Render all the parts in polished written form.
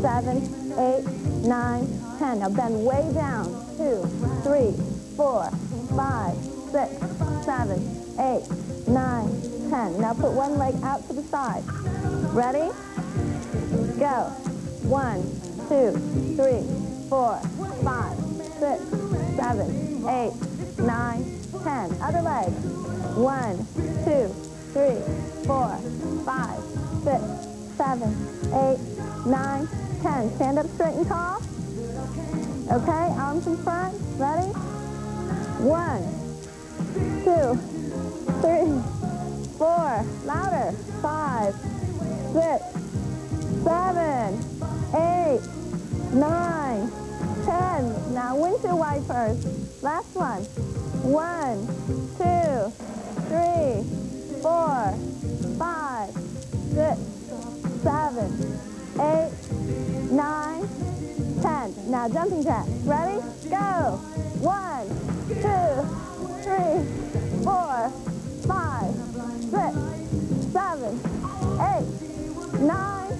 7, 8, 9, 10. Now bend way down. 2, 3, 4, 5, 6, 7, 8, 9, 10. Now put one leg out to the side. Ready? Go. 1, 2, 3, 4, 5, 6, 7, 8, 9, 10. Other leg. 1, 2, 3, 4, 5, 6, 7, 8, 9, 10. Stand up straight and tall. Okay, arms in front. Ready? 1, 2, 3, 4. Louder. 5, 6, 7, 8, 9, 10. Now windshield wipers. Last one. 1, 2, 3, 4, 5, 6, 7, 8, 9, 10. Now jumping jacks. Ready? Go. 1, 2, 3, 4, 5, 6, 7, 8, 9,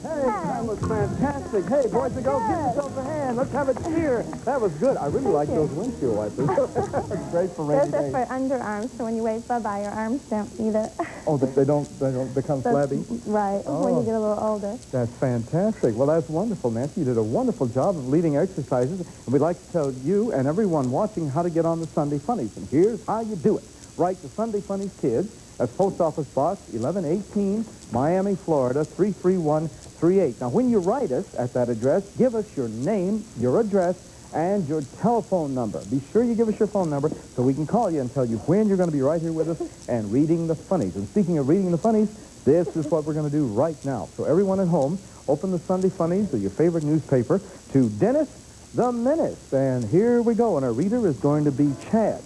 Hey, that was fantastic. Hey, boys and girls, give yourselves a hand. Let's have a cheer. That was good. I really like those windshield wipers. That's great for rainy Those days. are for underarms, so when you wave bye-bye, your arms don't need it. Oh, they don't become flabby? Right, when you get a little older. That's fantastic. Well, that's wonderful, Nancy. You did a wonderful job of leading exercises. And we'd like to tell you and everyone watching how to get on the Sunday Funnies. And here's how you do it. Write to Sunday Funnies Kids. That's Post Office Box 1118, Miami, Florida, 33138. Now, when you write us at that address, give us your name, your address, and your telephone number. Be sure you give us your phone number so we can call you and tell you when you're going to be right here with us and reading the funnies. And speaking of reading the funnies, this is what we're going to do right now. So everyone at home, open the Sunday Funnies or your favorite newspaper to Dennis the Menace. And here we go. And our reader is going to be Chad.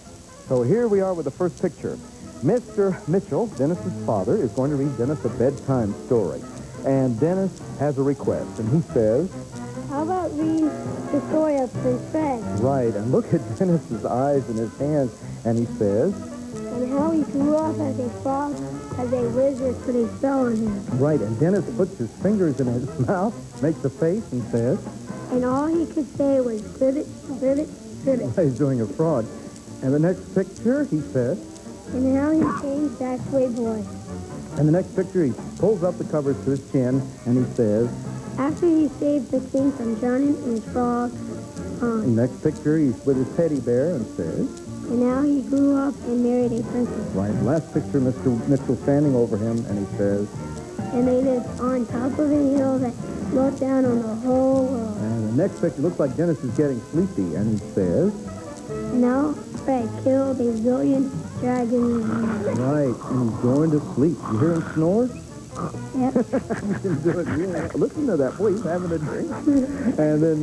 So here we are with the first picture. Mr. Mitchell, Dennis's father, is going to read Dennis a bedtime story. And Dennis has a request, and he says... How about reading the story of Prince Fred? Right, and look at Dennis's eyes and his hands, and he says... And how he grew up as a frog, as a wizard put a spell on him. Right, and Dennis puts his fingers in his mouth, makes a face, and says... And all he could say was, ribbit, ribbit, ribbit. He's doing a frog. And the next picture, he says... And how he changed back to a boy. And the next picture, he pulls up the covers to his chin, and he says... After he saved the king from drowning in his frog pond. And next picture, he's with his teddy bear and says... And now he grew up and married a princess. Right, last picture, Mr. Mitchell standing over him, and he says... And they lived on top of a hill that looked down on the whole world. And the next picture looks like Dennis is getting sleepy, and he says... And now Fred killed a zillion dragons. Right, and he's going to sleep. You hear him snore? Yep. You can do it, yeah. Listen to that boy, he's having a drink. And then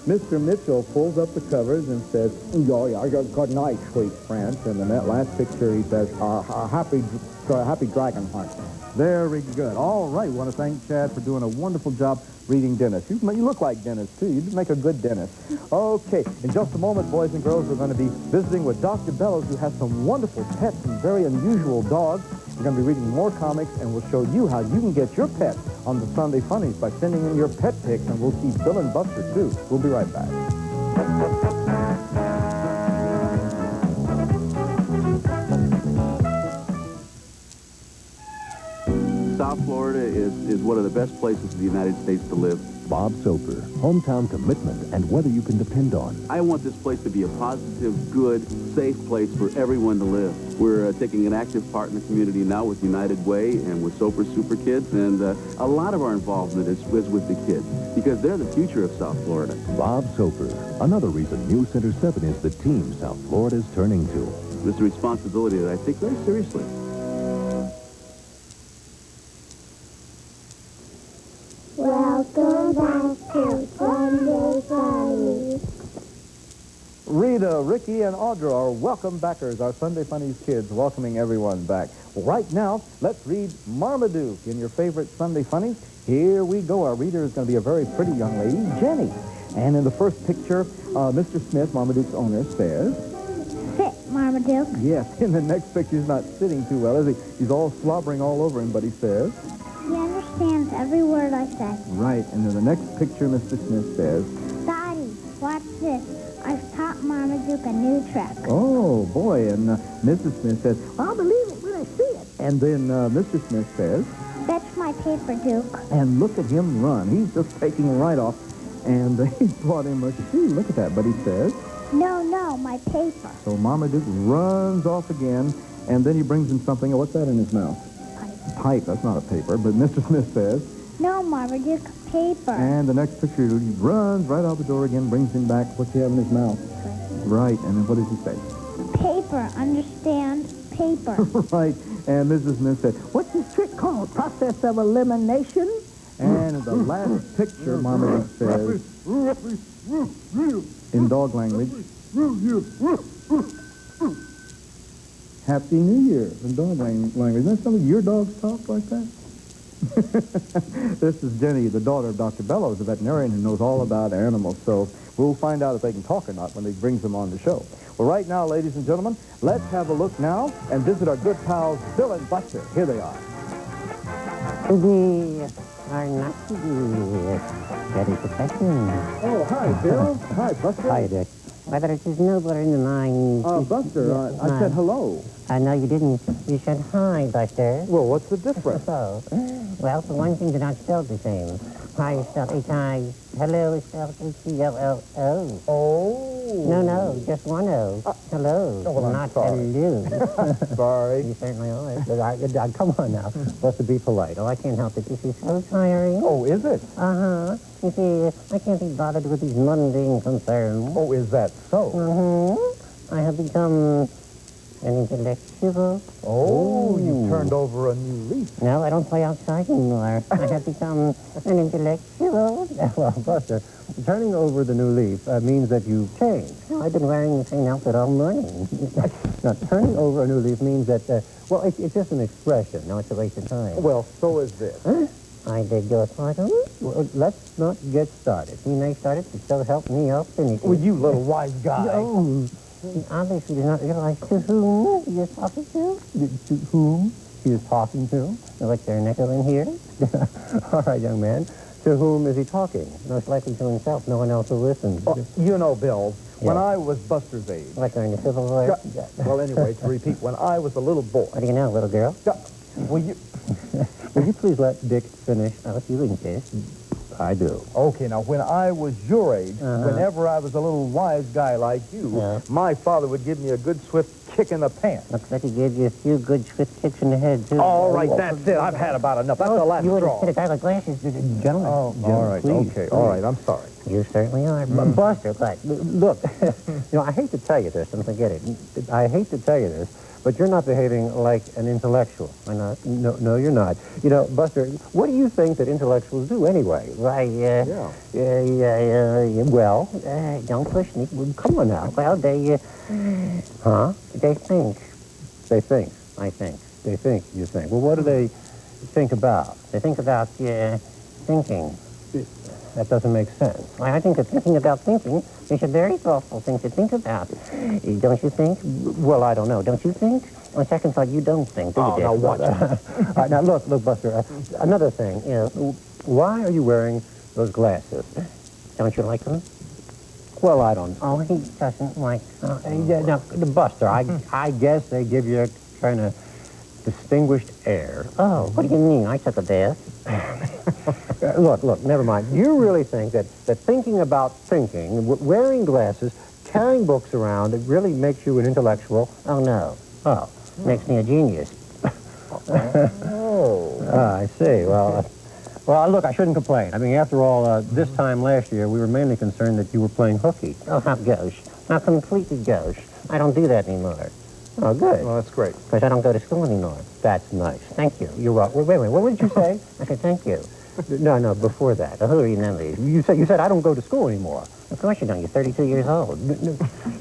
Mr. Mitchell pulls up the covers and says, good night, sweet friends. And in that last picture, he says, happy dragon hunt. Very good. All right, we want to thank Chad for doing a wonderful job reading Dennis. You look like Dennis, too. You make a good Dennis. Okay, in just a moment, boys and girls, we're going to be visiting with Dr. Bellows, who has some wonderful pets and very unusual dogs. We're going to be reading more comics, and we'll show you how you can get your pet on the Sunday Funnies by sending in your pet pics, and we'll keep Bill and Buster, too. We'll be right back. South Florida is one of the best places in the United States to live. Bob Soper, hometown commitment and weather you can depend on. I want this place to be a positive, good, safe place for everyone to live. We're taking an active part in the community now with United Way and with Soper Super Kids, and a lot of our involvement is with the kids because they're the future of South Florida. Bob Soper, another reason News Center 7 is the team South Florida is turning to. It's a responsibility that I take very seriously. Welcome back to Sunday Funnies. Rita, Ricky, and Audra are welcome backers, our Sunday Funnies kids, welcoming everyone back. Right now, let's read Marmaduke in your favorite Sunday Funnies. Here we go. Our reader is going to be a very pretty young lady, Jenny. And in the first picture, Mr. Smith, Marmaduke's owner, says... Sit, Marmaduke. Yes, in the next picture, he's not sitting too well, is he? He's all slobbering all over him, but he says... You understand understands every word I say. Right, and in the next picture, Mr. Smith says, Daddy, watch this. I've taught Marmaduke a new trick. oh, boy, and Mrs. Smith says, I'll believe it when I see it. And then Mr. Smith says, Fetch my paper, Duke. and look at him run. He's just taking right off. And he brought him a shoe. Look at that. But he says, No, my paper. so Marmaduke runs off again, and then he brings him something. What's that in his mouth? Pipe. That's not a paper. But Mr. Smith says, No, Marmaduke, paper. and the next picture, he runs right out the door again, brings him back. What's he have in his mouth? Right. And then what does he say? Paper, understand? Paper. Right. And Mrs. Smith said, what's this trick called? Process of elimination? And in the last picture, Marmaduke says, in dog language, Happy New Year in dog language. Isn't that some of your dogs talk like that? This is Jenny, the daughter of Dr. Bellows, a veterinarian who knows all about animals. So we'll find out if they can talk or not when he brings them on the show. Well, right now, ladies and gentlemen, let's have a look now and visit our good pals, Bill and Buster. Here they are. Are not very professional. Oh, hi, Bill. Hi, Buster. Hi, Dick. Whether it is nobler in the mind... Buster, I said hello. No, you didn't. You said hi, Buster. Well, what's the difference? Oh. Well, for one thing, they're not spelled the same. Hi is spelled H-I. Hello is spelled H-E-L-L-O. Oh. No, just one O. Hello. Oh, well, I'm not sorry. hello. Sorry. You certainly are. Come on now. Let's be polite. Oh, I can't help it. This is so tiring. Oh, is it? Uh-huh. You see, I can't be bothered with these mundane concerns. Oh, is that so? Mm-hmm. I have become an intellectual. Oh, you turned over a new leaf. No, I don't play outside anymore. I have become an intellectual. Well, Buster, turning over the new leaf means that you've changed. I've been wearing the same outfit all morning. Now, turning over a new leaf means that, well, it's just an expression. No, it's a waste of time. Well, so is this. I beg your pardon? Well, let's not get started. You may start it, but so help me, I'll finish it. Well, you little wise guy. Oh, He obviously does not realize to whom he is talking to. to whom he is talking to? Like they're an echo in here. All right, young man. To whom is he talking? Most likely to himself. No one else will listen. Oh, you know, Bill, when Yeah. I was Buster's age... Like they're in the Civil War. Well, anyway, to repeat, when I was a little boy... What do you know, little girl? Well, you... Will you please let Dick finish? If you insist. I do. Okay, now, when I was your age, whenever I was a little wise guy like you, Yeah. my father would give me a good swift kick in the pants. Looks like he gave you a few good swift kicks in the head, too. All right, that's it. I've had about enough. That's the last You would have straw. hit a guy with glasses. Gentlemen. All right, please. okay, all right, I'm sorry. You certainly are. Buster, look, I hate to tell you this, and forget it. I hate to tell you this, but you're not behaving like an intellectual. Why not? No, you're not. Buster, what do you think that intellectuals do anyway? Why, Well, don't push me. well, come on now. Well, they think. They think. I think. They think, you think. Well, what do they think about? They think about, thinking. That doesn't make sense. Why, I think that thinking about thinking is a very thoughtful thing to think about. Don't you think? Well, I don't know. Don't you think? On second thought, you don't think, do you, Dick? now watch it. All right, now, look, Buster, another thing. Yeah. Why are you wearing those glasses? Don't you like them? Well, I don't. Oh, he doesn't like them. Now, Buster, I guess they give you a kind of distinguished air. Oh, what do you mean? I took a bath. Look, never mind. You really think that thinking about thinking, wearing glasses, carrying books around, it really makes you an intellectual? Oh, no. Oh. Makes me a genius. I see. Well, look, I shouldn't complain. I mean, after all, this time last year, we were mainly concerned that you were playing hooky. Oh, how gauche. How completely gauche. I don't do that anymore. Oh, good. Well, that's great. Because I don't go to school anymore. That's nice. Thank you. You're right. Wait, what did you say? I said thank you. No, before that. Who remembers? You said I don't go to school anymore. Of course you don't. You're 32 years old.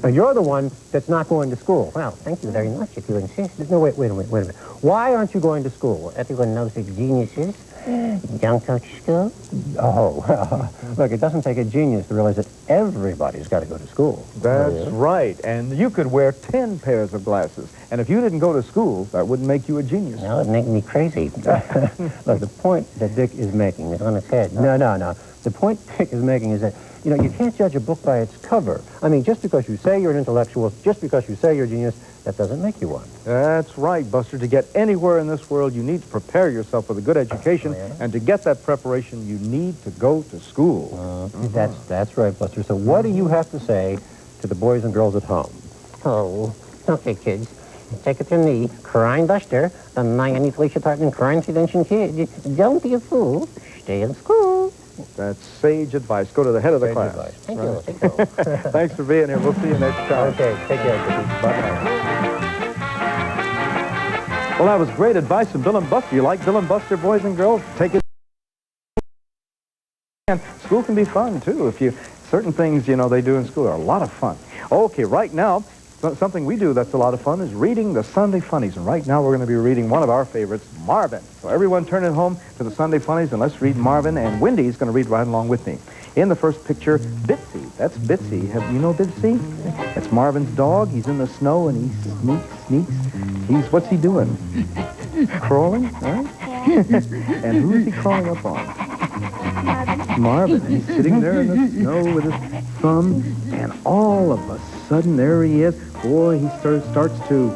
Now, you're the one that's not going to school. Well, thank you very much if you insist. No, wait a minute. Why aren't you going to school? Everyone knows they're geniuses. Don't go to school? Oh, look, it doesn't take a genius to realize that everybody's got to go to school. That's right. And you could wear 10 pairs of glasses And if you didn't go to school, that wouldn't make you a genius. No, it'd make me crazy. Look, the point that Dick is making is on its head. No. The point Dick is making is that, you know, you can't judge a book by its cover. I mean, just because you say you're an intellectual, just because you say you're a genius, that doesn't make you one. That's right, Buster. To get anywhere in this world, you need to prepare yourself with a good education. And to get that preparation, you need to go to school. That's right, Buster. So what do you have to say to the boys and girls at home? Oh, okay, kids. Take it to me, crying Buster, the Miami Police Department crime prevention kid. Don't be a fool. Stay in school. That's sage advice. Go to the head of the class. Thank you. Thank you. Thanks for being here. We'll see you next time. Okay, take care, Dickie. Bye-bye. Well, that was great advice from Bill and Buster. You like Bill and Buster, boys and girls? Take it. And school can be fun, too. Certain things, you know, they do in school are a lot of fun. Okay, right now, something we do that's a lot of fun is reading the Sunday Funnies. And right now we're going to be reading one of our favorites, Marvin. So everyone turn at home to the Sunday Funnies and let's read Marvin. And Wendy's going to read right along with me. In the first picture, Bitsy. That's Bitsy. You know Bitsy? That's Marvin's dog. He's in the snow and he sneaks. What's he doing? Crawling? Huh? And who's he crawling up on? Marvin. He's sitting there in the snow with his thumb, and all of a sudden, there he is. Boy, he starts to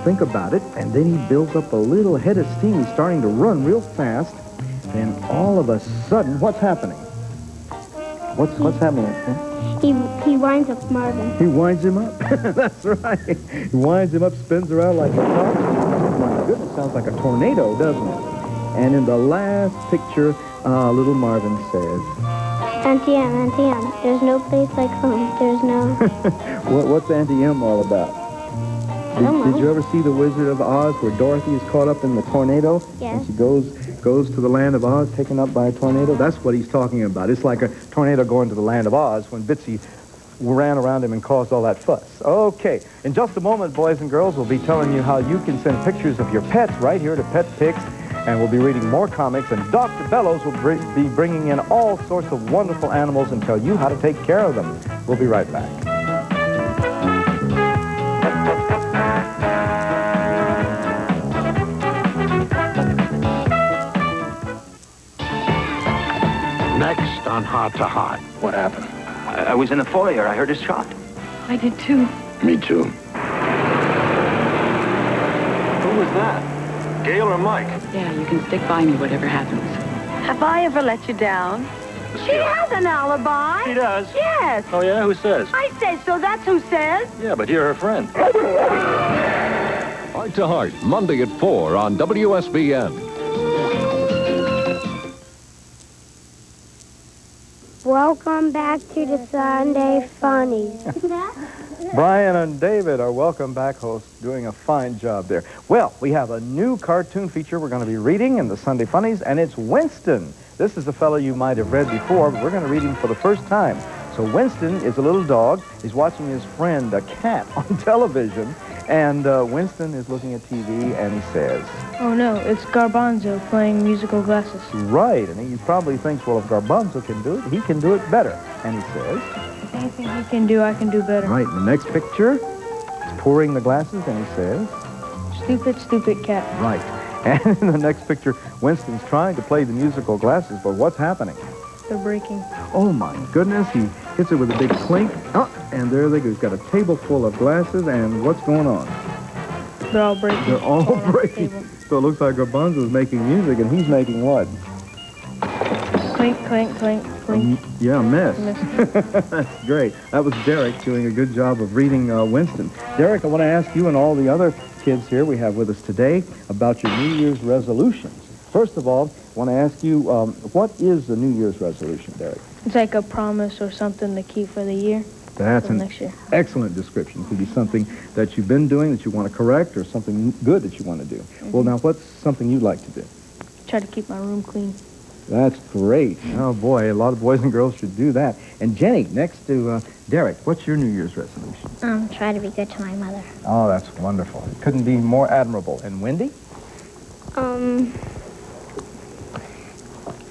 think about it, and then he builds up a little head of steam. He's starting to run real fast, and all of a sudden, what's happening? What's happening? He winds up Marvin. He winds him up. That's right. He winds him up, spins around like a top. Oh, my goodness, sounds like a tornado, doesn't it? And in the last picture, little Marvin says, Auntie M, there's no place like home. There's no... What's Auntie M all about? Did you ever see The Wizard of Oz where Dorothy is caught up in the tornado? Yes. And she goes to the land of Oz, taken up by a tornado? That's what he's talking about. It's like a tornado going to the land of Oz when Bitsy ran around him and caused all that fuss. Okay, in just a moment, boys and girls, we'll be telling you how you can send pictures of your pets right here to Pet Pics. And we'll be reading more comics, and Dr. Bellows will be bringing in all sorts of wonderful animals and tell you how to take care of them. We'll be right back. Next on Heart to Heart. What happened? I was in the foyer. I heard a shot. I did too. Me too. Who was that? Gail or Mike? Yeah, you can stick by me whatever happens. Have I ever let you down? She has an alibi. She does? Yes. Oh, yeah? Who says? I said so. That's who says. Yeah, but you're her friend. Heart to Heart, Monday at 4 on WSVN. Welcome back to the Sunday Funnies. Brian and David are welcome back hosts, doing a fine job there. Well, we have a new cartoon feature we're going to be reading in the Sunday Funnies, and it's Winston. This is a fellow you might have read before, but we're going to read him for the first time. So Winston is a little dog. He's watching his friend, a cat, on television, and Winston is looking at TV, and he says... Oh, no, it's Garbanzo playing musical glasses. Right, and he probably thinks, well, if Garbanzo can do it, he can do it better. And he says... Anything he can do, I can do better. Right, in the next picture, he's pouring the glasses, and he says... Stupid, stupid cat. Right. And in the next picture, Winston's trying to play the musical glasses, but what's happening? They're breaking. Oh, my goodness, he hits it with a big clink. Oh, and there they go. He's got a table full of glasses, and what's going on? They're all breaking. They're all breaking. So it looks like Garbanzo's making music, and he's making what? Clink, clink, clink, clink. Yeah, mess. That's great. That was Derek doing a good job of reading Winston. Derek, I want to ask you and all the other kids here we have with us today about your New Year's resolutions. First of all, I want to ask you, what is the New Year's resolution, Derek? It's like a promise or something to keep for the year. That's an next year. Excellent description. It could be something that you've been doing that you want to correct or something good that you want to do. Well, now, what's something you'd like to do? Try to keep my room clean. That's great. Oh, boy, a lot of boys and girls should do that. And Jenny, next to Derek, what's your New Year's resolution? Try to be good to my mother. Oh, that's wonderful. It couldn't be more admirable. And Wendy?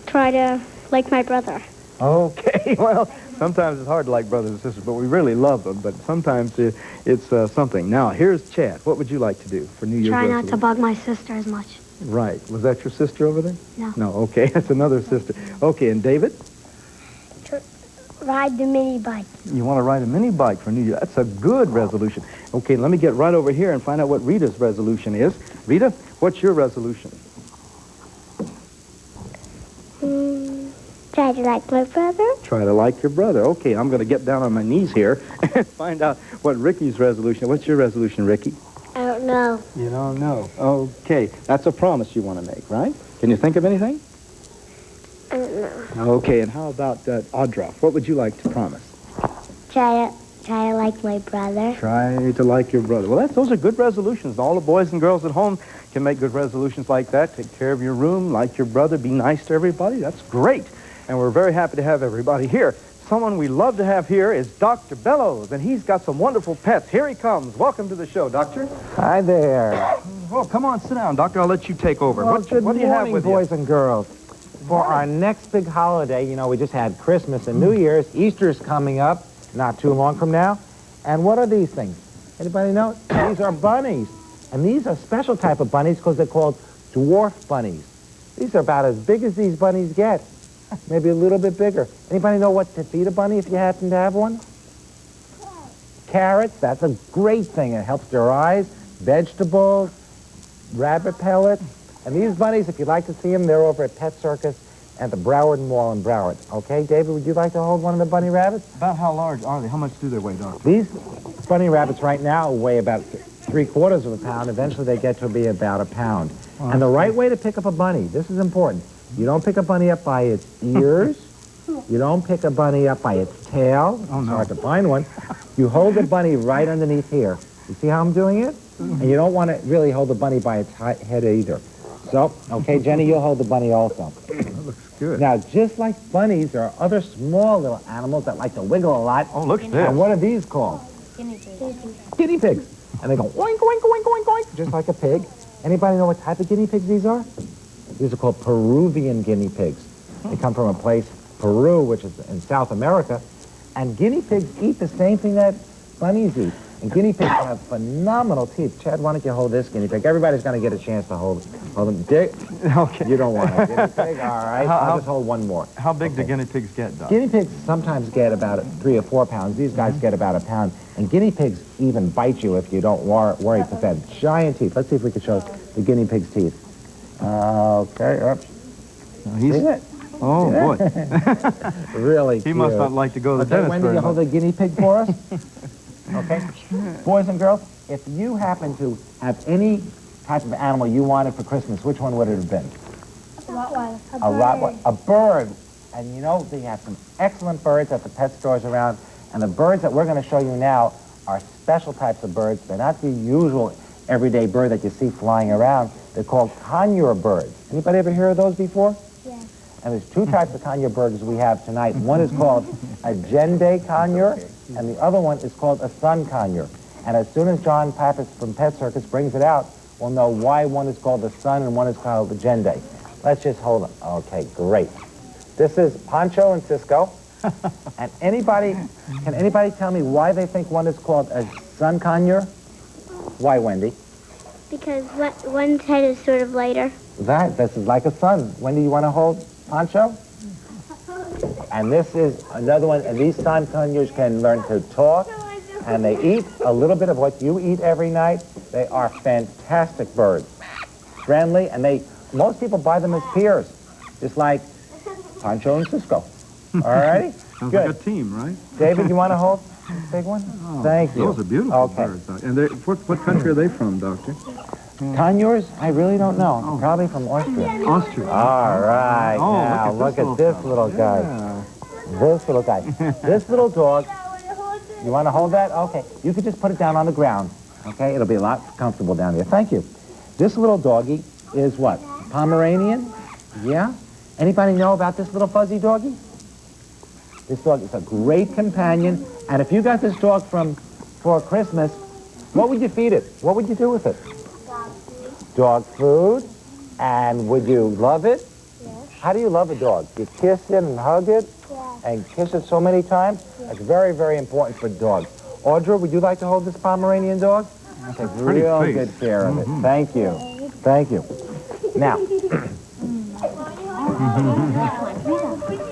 Try to like my brother. Okay, well, Sometimes it's hard to like brothers and sisters, but we really love them. But sometimes it's something. Now, here's Chad. What would you like to do for New Year's Try resolution? not to bug my sister as much. Right. Was that your sister over there? No. No, okay. That's another sister. Okay, and David? Ride the mini bike. You want to ride a mini bike for New Year. That's a good resolution. Okay, let me get right over here and find out what Rita's resolution is. Rita, what's your resolution? Try to like my brother. Try to like your brother. Okay, I'm going to get down on my knees here and find out what Ricky's resolution. What's your resolution, Ricky? I don't know. You don't know. Okay, that's a promise you want to make, right? Can you think of anything? I don't know. Okay, and how about Audra? What would you like to promise? Try to like my brother. Try to like your brother. Well, those are good resolutions. All the boys and girls at home can make good resolutions like that. Take care of your room, like your brother, be nice to everybody. That's great. And we're very happy to have everybody here. Someone we love to have here is Dr. Bellows, and he's got some wonderful pets. Here he comes. Welcome to the show, Doctor. Hi there. Oh, come on, sit down, Doctor. I'll let you take over. Well, What do you have with you? boys and girls. For our next big holiday, you know, we just had Christmas and New Year's. Easter's coming up not too long from now. And what are these things? Anybody know? These are bunnies. And these are special type of bunnies because they're called dwarf bunnies. These are about as big as these bunnies get. Maybe a little bit bigger. Anybody know what to feed a bunny if you happen to have one? Carrots. That's a great thing. It helps their eyes. Vegetables, rabbit pellets. And these bunnies, if you'd like to see them, they're over at Pet Circus at the Broward Mall in Broward. Okay, David, would you like to hold one of the bunny rabbits? About how large are they? How much do they weigh, Doctor? These bunny rabbits right now weigh about 3/4 of a pound. Eventually they get to be about a pound. Oh, and the right way to pick up a bunny, this is important. You don't pick a bunny up by its ears. You don't pick a bunny up by its tail. Oh, no. It's hard to find one. You hold the bunny right underneath here. You see how I'm doing it? And you don't want to really hold the bunny by its head either. So, okay, Jenny, you'll hold the bunny also. That looks good. Now, just like bunnies, there are other small little animals that like to wiggle a lot. Oh, look at this. And what are these called? Guinea pigs. Guinea pigs. And they go oink, oink, oink, oink, oink, just like a pig. Anybody know what type of guinea pigs these are? These are called Peruvian guinea pigs. They come from a place, Peru, which is in South America. And guinea pigs eat the same thing that bunnies eat. And guinea pigs have phenomenal teeth. Chad, why don't you hold this guinea pig? Everybody's going to get a chance to hold them. Dick? Okay. You don't want a guinea pig? All right. I'll just hold one more. How big do guinea pigs get, Doc? Guinea pigs sometimes get about 3 or 4 pounds. These guys get about a pound. And guinea pigs even bite you if you don't worry, because they have giant teeth. Let's see if we can show the guinea pig's teeth. Okay. Oops. He's it. Oh, boy. Really He must not like to go to the dentist Wendy, very you hold much. a guinea pig for us? Okay. Boys and girls, if you happen to have any type of animal you wanted for Christmas, which one would it have been? A Rottweiler. A bird. And you know, they have some excellent birds at the pet stores around. And the birds that we're going to show you now are special types of birds. They're not the usual everyday bird that you see flying around. They're called conure birds. Anybody ever hear of those before? Yes. And there's 2 types of conure birds we have tonight. One is called a Gende conure, and the other one is called a sun conure. And as soon as John Pappas from Pet Circus brings it out, we'll know why one is called the sun and one is called the Gende. Let's just hold it. Okay, great. This is Pancho and Cisco. And can anybody tell me why they think one is called a sun conure? Why, Wendy? Because one's head is sort of lighter. This is like a sun. Wendy, you want to hold Pancho? And this is another one. And these sun conures can learn to talk. And they eat a little bit of what you eat every night. They are fantastic birds. Friendly. And most people buy them as pairs. Just like Pancho and Cisco. All righty? Sounds Good. like a team, right? David, you want to hold this big one? Oh, Thank you. Those are beautiful birds, Doc. And what country are they from, Doctor? Conures? I really don't know. Probably from Austria. Austria. All right. Oh, now, look at this little guy. Yeah. This little guy. This little dog. You want to hold that? Okay. You could just put it down on the ground. Okay? It'll be a lot comfortable down there. Thank you. This little doggy is what? Pomeranian? Yeah? Anybody know about this little fuzzy doggy? This dog is a great companion. And if you got this dog for Christmas, what would you feed it? What would you do with it? Dog food. And would you love it? Yes. How do you love a dog? You kiss it and hug it? Yes. and kiss it so many times. That's very, very important for dogs. Audra, would you like to hold this Pomeranian dog? Take real good care of it. Thank you. Thank you. Now.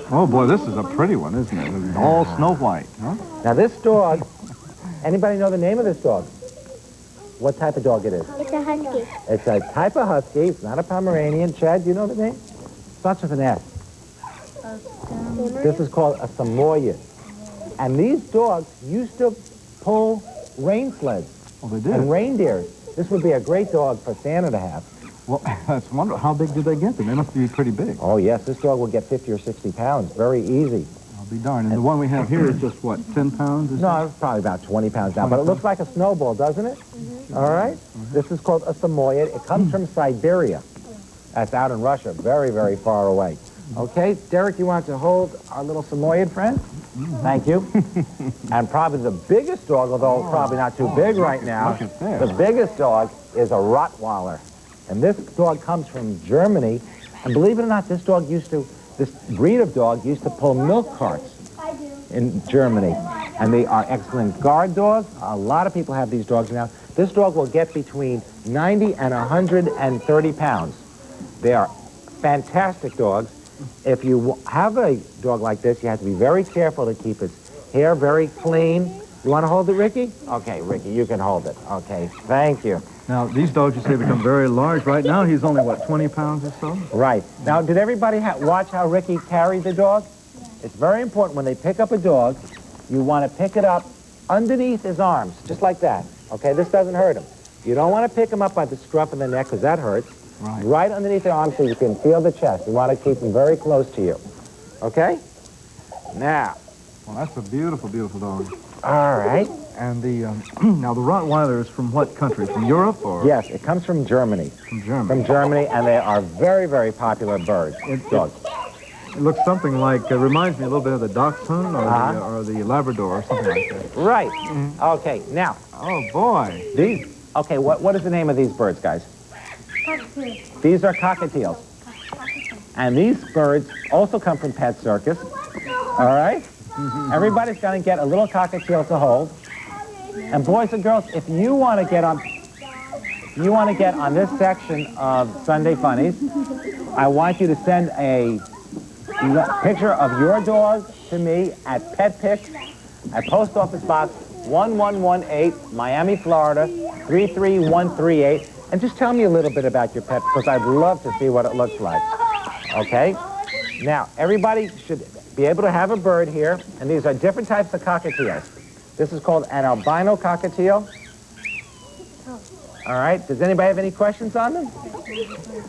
Oh, boy, this is a pretty one, isn't it? All Snow White, huh? Now, this dog, anybody know the name of this dog? What type of dog it is? It's a husky. It's a type of husky. It's not a Pomeranian. Chad, do you know the name? Starts with an S. This is called a Samoyed. And these dogs used to pull rain sleds. Oh, they did? And reindeers. This would be a great dog for Santa to have. Well, that's wonderful. How big do they get them? They must be pretty big. Oh, yes. This dog will get 50 or 60 pounds. Very easy. I'll be darned. And the one we have here is just, what, 10 pounds? No, it's probably about 20 pounds now. But it looks like a snowball, doesn't it? All right? This is called a Samoyed. It comes from Siberia. That's out in Russia, very, very far away. Okay, Derek, you want to hold our little Samoyed friend? Thank you. And probably the biggest dog, although probably not too big right now, the biggest dog is a Rottweiler. And this dog comes from Germany. And believe it or not, this breed of dog used to pull milk carts in Germany. And they are excellent guard dogs. A lot of people have these dogs now. This dog will get between 90 and 130 pounds. They are fantastic dogs. If you have a dog like this, you have to be very careful to keep its hair very clean. You want to hold it, Ricky? Okay, Ricky, you can hold it. Okay, thank you. Now, these dogs, you say, become very large. Right now, he's only, what, 20 pounds or so? Right. Now, did everybody watch how Ricky carried the dog? It's very important when they pick up a dog, you want to pick it up underneath his arms, just like that. Okay, this doesn't hurt him. You don't want to pick him up by the scruff of the neck, because that hurts. Right underneath the arm so you can feel the chest. You want to keep him very close to you. Okay? Now. Well, that's a beautiful, beautiful dog. All right. And the, now the Rottweiler is from what country? From Europe or? Yes, it comes from Germany. From Germany. From Germany, and they are very, very popular birds. Dogs. It looks something like, reminds me a little bit of the Dachshund or the Labrador or something like that. Right. Okay, now. Oh, boy. Okay, what is the name of these birds, guys? These are cockatiels. And these birds also come from Pet Circus. All right? Everybody's going to get a little cockatiel to hold. And boys and girls, if you want to get on this section of Sunday Funnies, I want you to send a picture of your dog to me at PetPics at Post Office Box 1118, Miami, Florida 33138. And just tell me a little bit about your pet, because I'd love to see what it looks like. Okay? Now, everybody should be able to have a bird here, and these are different types of cockatiels. This is called an albino cockatiel. All right. Does anybody have any questions on them?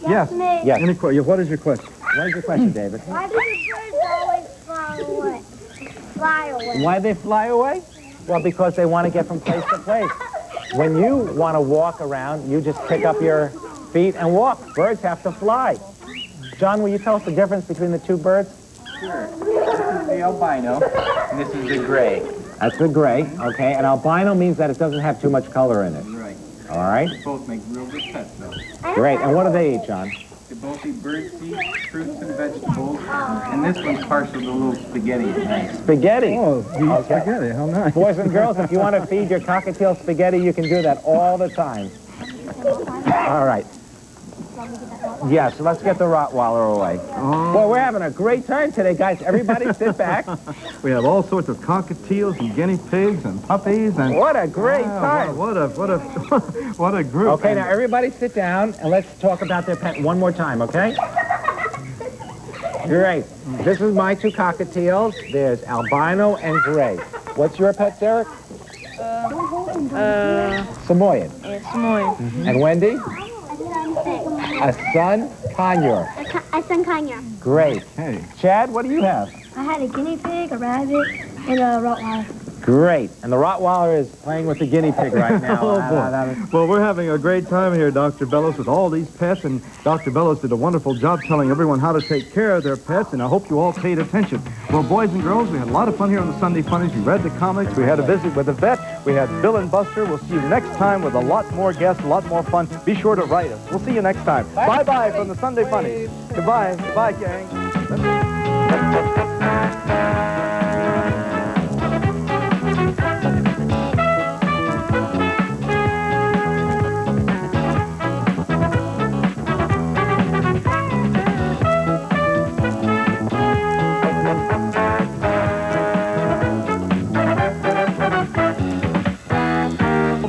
Yes. Yes. What is your question? What is your question, David? Why do the birds always fly away? Fly away. Why they fly away? Well, because they want to get from place to place. When you want to walk around, you just pick up your feet and walk. Birds have to fly. John, will you tell us the difference between the two birds? Sure. This is the albino, and this is the gray. That's the gray, okay. And albino means that it doesn't have too much color in it. Right. All right. They both make real good pets, though. Great. And what do they eat, John? They both eat bird seed, fruits, and vegetables. And this one's partial to a little spaghetti. Spaghetti? Oh, you eat spaghetti. How nice. Boys and girls, if you want to feed your cockatiel spaghetti, you can do that all the time. All right. Yeah, so let's get the Rottweiler away. Oh. Boy, we're having a great time today, guys. Everybody sit back. We have all sorts of cockatiels and guinea pigs and puppies and... What a great time. What a group. Okay, now everybody sit down and let's talk about their pet one more time, okay? Great. This is my two cockatiels. There's albino and gray. What's your pet, Derek? Samoyed. Yeah, Samoyed. And Wendy? A sun conure. A sun conure. Great. Hey. Chad, what do you have? I had a guinea pig, a rabbit, and a Rottweiler. Great. And the Rottweiler is playing with the guinea pig right now. Oh, boy. Well, we're having a great time here, Dr. Bellows, with all these pets, and Dr. Bellows did a wonderful job telling everyone how to take care of their pets, and I hope you all paid attention. Well, boys and girls, we had a lot of fun here on the Sunday Funnies. We read the comics. We had a visit with the vet. We had Bill and Buster. We'll see you next time with a lot more guests, a lot more fun. Be sure to write us. We'll see you next time. Bye-bye from the Sunday Funnies. Goodbye. Goodbye, gang.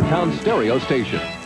hometown stereo station.